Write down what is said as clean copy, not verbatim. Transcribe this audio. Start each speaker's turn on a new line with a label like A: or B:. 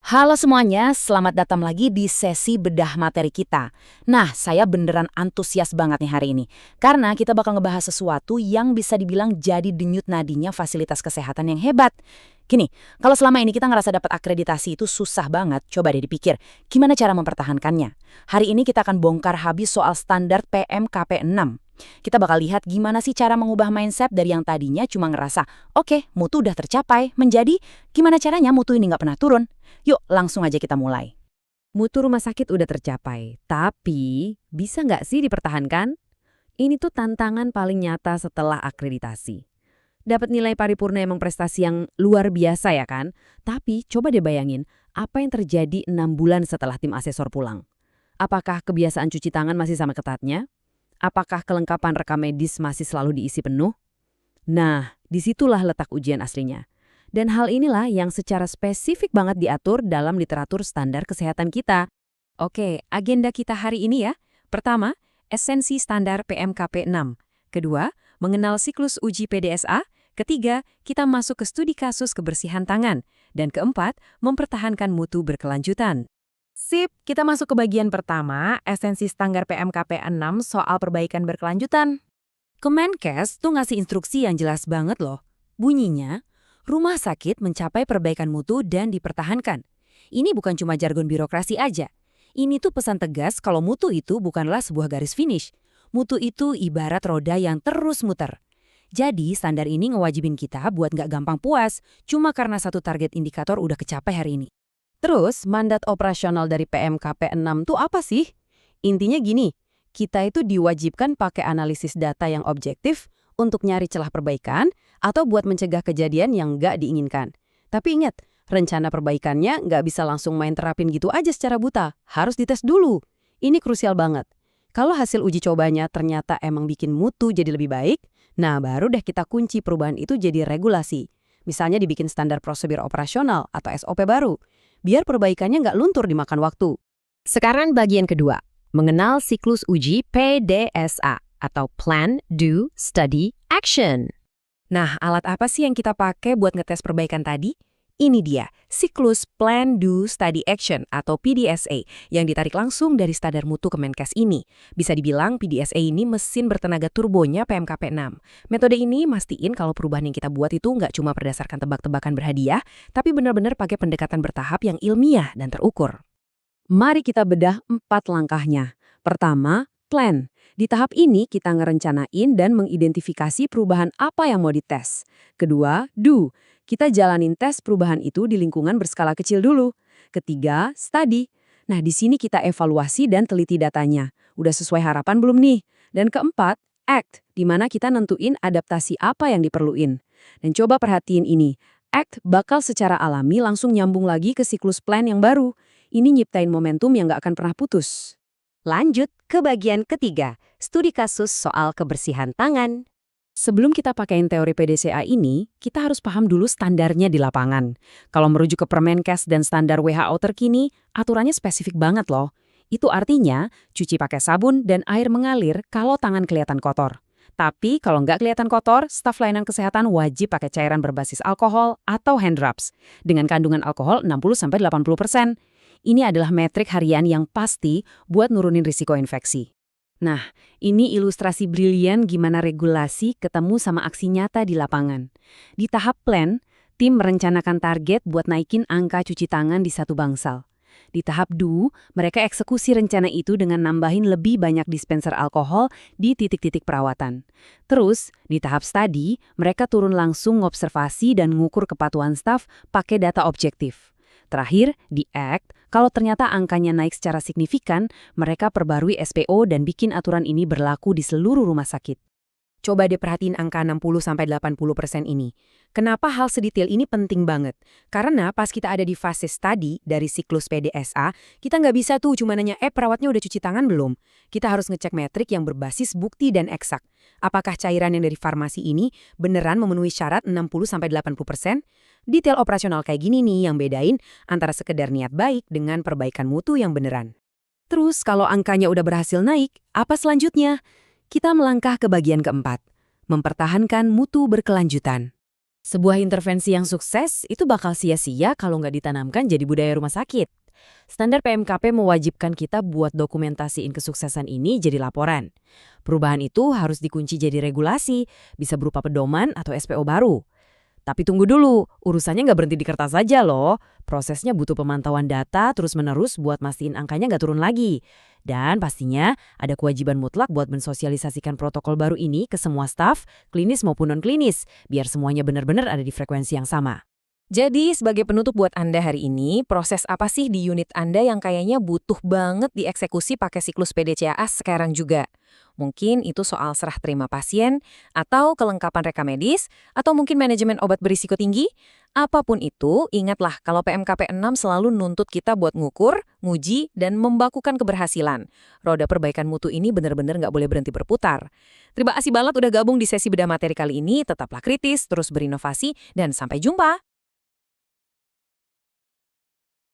A: Halo semuanya, selamat datang lagi di sesi bedah materi kita. Nah, saya beneran antusias banget nih hari ini. Karena kita bakal ngebahas sesuatu yang bisa dibilang jadi denyut nadinya fasilitas kesehatan yang hebat. Gini, kalau selama ini kita ngerasa dapat akreditasi itu susah banget, coba deh dipikir, gimana cara mempertahankannya? Hari ini kita akan bongkar habis soal standar PMKP 6. Kita bakal lihat gimana sih cara mengubah mindset dari yang tadinya cuma ngerasa, oke, mutu udah tercapai, menjadi gimana caranya mutu ini nggak pernah turun. Yuk, langsung aja kita mulai.
B: Mutu rumah sakit udah tercapai, tapi bisa nggak sih dipertahankan? Ini tuh tantangan paling nyata setelah akreditasi. Dapat nilai paripurna emang prestasi yang luar biasa ya kan? Tapi coba deh bayangin, apa yang terjadi 6 bulan setelah tim asesor pulang? Apakah kebiasaan cuci tangan masih sama ketatnya? Apakah kelengkapan rekam medis masih selalu diisi penuh? Nah, disitulah letak ujian aslinya. Dan hal inilah yang secara spesifik banget diatur dalam literatur standar kesehatan kita. Oke, agenda kita hari ini ya. Pertama, esensi standar PMKP 6. Kedua, mengenal siklus uji PDSA. Ketiga, kita masuk ke studi kasus kebersihan tangan. Dan keempat, mempertahankan mutu berkelanjutan.
C: Sip, kita masuk ke bagian pertama, esensi standar PMKP 6 soal perbaikan berkelanjutan.
A: Kemenkes tuh ngasih instruksi yang jelas banget loh. Bunyinya, rumah sakit mencapai perbaikan mutu dan dipertahankan. Ini bukan cuma jargon birokrasi aja. Ini tuh pesan tegas kalau mutu itu bukanlah sebuah garis finish. Mutu itu ibarat roda yang terus muter. Jadi standar ini ngewajibin kita buat nggak gampang puas cuma karena satu target indikator udah kecapai hari ini. Terus mandat operasional dari PMKP 6 tuh apa sih? Intinya gini, kita itu diwajibkan pakai analisis data yang objektif untuk nyari celah perbaikan atau buat mencegah kejadian yang nggak diinginkan. Tapi ingat, rencana perbaikannya nggak bisa langsung main terapin gitu aja secara buta. Harus dites dulu. Ini krusial banget. Kalau hasil uji cobanya ternyata emang bikin mutu jadi lebih baik, nah baru deh kita kunci perubahan itu jadi regulasi. Misalnya dibikin standar prosedur operasional atau SOP baru, biar perbaikannya nggak luntur dimakan waktu.
B: Sekarang bagian kedua, mengenal siklus uji PDSA atau Plan, Do, Study, Action.
C: Nah, alat apa sih yang kita pakai buat ngetes perbaikan tadi? Ini dia, siklus Plan, Do, Study, Action atau PDSA yang ditarik langsung dari standar mutu Kemenkes ini. Bisa dibilang PDSA ini mesin bertenaga turbonya PMKP 6. Metode ini mastiin kalau perubahan yang kita buat itu nggak cuma berdasarkan tebak-tebakan berhadiah, tapi benar-benar pakai pendekatan bertahap yang ilmiah dan terukur.
B: Mari kita bedah 4 langkahnya. Pertama, Plan. Di tahap ini kita ngerencanain dan mengidentifikasi perubahan apa yang mau dites. Kedua, Do. Kita jalanin tes perubahan itu di lingkungan berskala kecil dulu. Ketiga, Study. Nah, di sini kita evaluasi dan teliti datanya. Udah sesuai harapan belum nih? Dan keempat, Act, di mana kita nentuin adaptasi apa yang diperluin. Dan coba perhatiin ini. Act bakal secara alami langsung nyambung lagi ke siklus plan yang baru. Ini nyiptain momentum yang nggak akan pernah putus.
D: Lanjut ke bagian ketiga, studi kasus soal kebersihan tangan.
B: Sebelum kita pakaiin teori PDCA ini, kita harus paham dulu standarnya di lapangan. Kalau merujuk ke Permenkes dan standar WHO terkini, aturannya spesifik banget loh. Itu artinya, cuci pakai sabun dan air mengalir kalau tangan kelihatan kotor. Tapi kalau nggak kelihatan kotor, staf layanan kesehatan wajib pakai cairan berbasis alkohol atau hand drops dengan kandungan alkohol 60-80%. Ini adalah metrik harian yang pasti buat nurunin risiko infeksi. Nah, ini ilustrasi brilian gimana regulasi ketemu sama aksi nyata di lapangan. Di tahap plan, tim merencanakan target buat naikin angka cuci tangan di satu bangsal. Di tahap do, mereka eksekusi rencana itu dengan nambahin lebih banyak dispenser alkohol di titik-titik perawatan. Terus, di tahap study, mereka turun langsung ngobservasi dan ngukur kepatuhan staf pakai data objektif. Terakhir, di Act, kalau ternyata angkanya naik secara signifikan, mereka perbarui SPO dan bikin aturan ini berlaku di seluruh rumah sakit.
C: Coba deh perhatiin angka 60-80% ini. Kenapa hal sedetail ini penting banget? Karena pas kita ada di fase study dari siklus PDSA, kita nggak bisa tuh cuma nanya, perawatnya udah cuci tangan belum? Kita harus ngecek metrik yang berbasis bukti dan eksak. Apakah cairan yang dari farmasi ini beneran memenuhi syarat 60-80%? Detail operasional kayak gini nih yang bedain antara sekedar niat baik dengan perbaikan mutu yang beneran. Terus kalau angkanya udah berhasil naik, apa selanjutnya? Kita melangkah ke bagian keempat, mempertahankan mutu berkelanjutan.
B: Sebuah intervensi yang sukses itu bakal sia-sia kalau nggak ditanamkan jadi budaya rumah sakit. Standar PMKP mewajibkan kita buat dokumentasiin kesuksesan ini jadi laporan. Perubahan itu harus dikunci jadi regulasi, bisa berupa pedoman atau SPO baru. Tapi tunggu dulu, urusannya nggak berhenti di kertas saja loh. Prosesnya butuh pemantauan data terus-menerus buat mastiin angkanya nggak turun lagi. Dan pastinya ada kewajiban mutlak buat mensosialisasikan protokol baru ini ke semua staf, klinis maupun non-klinis, biar semuanya benar-benar ada di frekuensi yang sama.
C: Jadi, sebagai penutup buat Anda hari ini, proses apa sih di unit Anda yang kayaknya butuh banget dieksekusi pakai siklus PDCA sekarang juga? Mungkin itu soal serah terima pasien, atau kelengkapan reka medis, atau mungkin manajemen obat berisiko tinggi? Apapun itu, ingatlah kalau PMKP 6 selalu nuntut kita buat ngukur, nguji, dan membakukan keberhasilan. Roda perbaikan mutu ini benar-benar nggak boleh berhenti berputar. Terima kasih banget udah gabung di sesi bedah materi kali ini, tetaplah kritis, terus berinovasi, dan sampai jumpa!